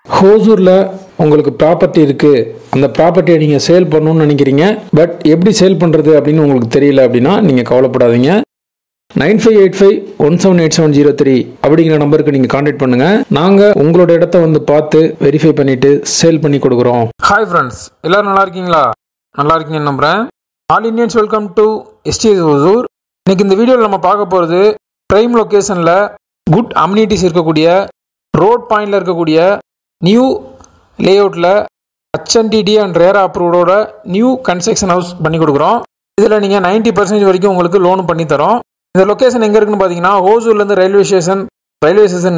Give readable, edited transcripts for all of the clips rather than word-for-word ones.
ஹோசூரில் உங்களுக்கு ப்ராப்பர்ட்டி இருக்குது, அந்த ப்ராப்பர்ட்டியை நீங்கள் சேல் பண்ணணும்னு நினைக்கிறீங்க, பட் எப்படி சேல் பண்ணுறது அப்படின்னு உங்களுக்கு தெரியல அப்படின்னா நீங்கள் கவலைப்படாதீங்க. 9585178703 அப்படிங்கிற நம்பருக்கு நீங்கள் கான்டாக்ட் பண்ணுங்கள். நாங்கள் உங்களோட இடத்த வந்து பார்த்து வெரிஃபை பண்ணிவிட்டு சேல் பண்ணி கொடுக்குறோம். ஹாய் ஃப்ரெண்ட்ஸ், எல்லோரும் நல்லா இருக்கீங்களா? நல்லா இருக்கீங்கன்னு நம்புகிறேன். All Indians welcome to SDS Hosur. இன்னைக்கு இந்த வீடியோவில் நம்ம பார்க்க போகிறது ப்ரைம் லொக்கேஷனில் குட் அம்யூனிட்டிஸ் இருக்கக்கூடிய ரோட் பாயிண்டில் இருக்கக்கூடிய நியூ லேஅவுட்டில் HNTD அண்ட் ரேரா அப்ரூவோட நியூ கன்ஸ்ட்ரக்ஷன் ஹவுஸ் பண்ணி கொடுக்குறோம். இதில் நீங்கள் 90% வரைக்கும் உங்களுக்கு லோன் பண்ணி தரோம். இந்த லொக்கேஷன் எங்கே இருக்குன்னு பார்த்தீங்கன்னா, ஹோசூர்லேருந்து ரயில்வே ஸ்டேஷன்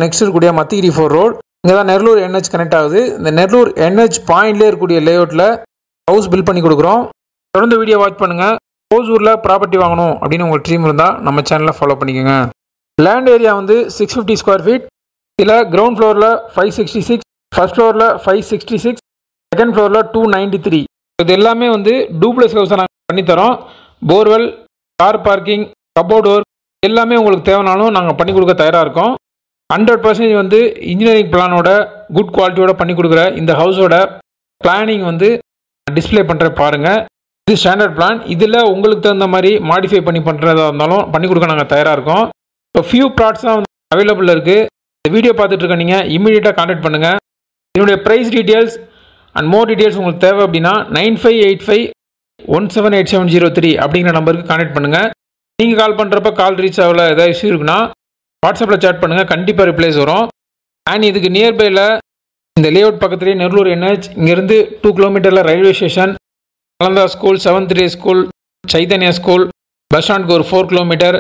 நெக்ஸ்ட் இருக்கக்கூடிய மத்திகிரி 4 ரோடு, இங்கே தான் நெல்லூர் NH கனெக்ட் ஆகுது. இந்த நெல்லூர் NH பாயிண்ட்லேயே இருக்கக்கூடிய லேஅவுட்டில் ஹவுஸ் பில்ட் பண்ணி கொடுக்குறோம். தொடர்ந்து வீடியோ வாட்ச் பண்ணுங்கள். ஹோசூரில் ப்ராப்பர்ட்டி வாங்கணும் அப்படின்னு உங்களுக்கு ட்ரீம் இருந்தால் நம்ம சேனலை ஃபாலோ பண்ணிக்கோங்க. லேண்ட் ஏரியா வந்து 650 ஸ்கொயர் ஃபீட். இதில் கிரவுண்ட் ஃப்ளோரில் 566, ஃபர்ஸ்ட் ஃப்ளோரில் 566, செகண்ட் ஃப்ளோரில் 293. இது எல்லாமே வந்து டூப்ளெக்ஸ் ஹவுஸை நாங்கள் பண்ணித்தரோம். Borewell, car parking, cupboard work எல்லாமே உங்களுக்கு தேவைனாலும் நாங்கள் பண்ணி கொடுக்க தயாராக இருக்கோம். 100% வந்து இன்ஜினியரிங் பிளானோட குட் குவாலிட்டியோட பண்ணி கொடுக்குற இந்த ஹவுஸோட பிளானிங் வந்து டிஸ்பிளே பண்ணுற பாருங்கள். இது ஸ்டாண்டர்ட் பிளான். இதில் உங்களுக்கு தகுந்த மாதிரி மாடிஃபை பண்ணி பண்ணுறதா இருந்தாலும் பண்ணி கொடுக்க நாங்கள் தயாராக இருக்கோம். இப்போ ஃபியூ ப்ளாட்ஸ் தான் அவைலபிள் இருக்குது. இந்த வீடியோ பார்த்துட்டு இருக்க நீங்கள் இமீடியட்டாக கான்டாக்ட் பண்ணுங்கள். இதனுடைய price details and more details உங்களுக்கு தேவை அப்படின்னா 9585178703 அப்படிங்கிற நம்பருக்கு கான்டாக்ட் பண்ணுங்கள். நீங்கள் கால் பண்ணுறப்ப கால் ரீச் ஆகல, ஏதாவது இஷ்யூ இருக்குன்னா வாட்ஸ்அப்பில் சேட் பண்ணுங்கள், கண்டிப்பாக ரிப்ளைஸ் வரும். அண்ட் இதுக்கு நியர்பையில் இந்த லேஅவுட் பக்கத்துலேயே நெல்லூர் NH, இங்கேருந்து 2 கிலோமீட்டரில் railway station, Nalanda school, 7th day school, Chaitanya school, bus ஸ்டாண்டுக்கு ஒரு 4 கிலோமீட்டர்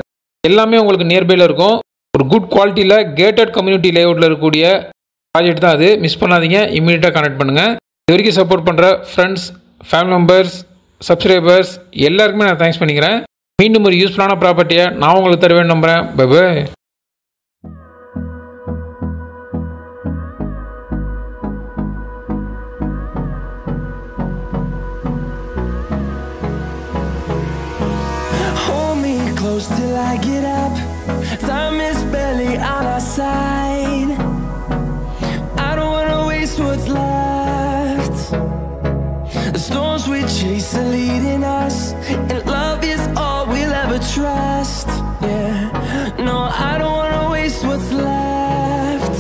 எல்லாமே உங்களுக்கு நியர்பையில் இருக்கும். ஒரு குட் குவாலிட்டியில் கேட்டட் கம்யூனிட்டி லேஅவுட்டில் இருக்கக்கூடிய ப்ராஜெக்ட் தான் அது. மிஸ் பண்ணாதீங்க, இமீடியட்டாக கான்டாக்ட் பண்ணுங்கள். இது வரைக்கும் சப்போர்ட் பண்ணுற ஃப்ரெண்ட்ஸ், ஃபேமிலி மெம்பர்ஸ், சப்ஸ்கிரைபர்ஸ் எல்லாருக்குமே நான் தேங்க்ஸ் பண்ணிக்கிறேன். மீண்டும் ஒரு யூஸ்ஃபுல்லான ப்ராப்பர்ட்டியை நான் உங்களுக்கு தருவேன் நம்புகிறேன். Bye bye. Close till I get up, time is barely on our side. I don't wanna waste what's left. The storms we chase are leading us, and love is all we'll ever trust. Yeah, no, I don't wanna waste what's left.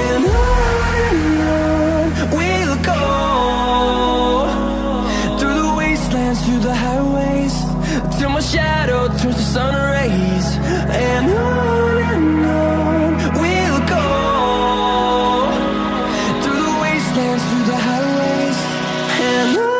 And on we'll go, through the wastelands, through the highways, till my shadow turns to sun rays. And on we'll go, through the wastelands, through the highways, and on.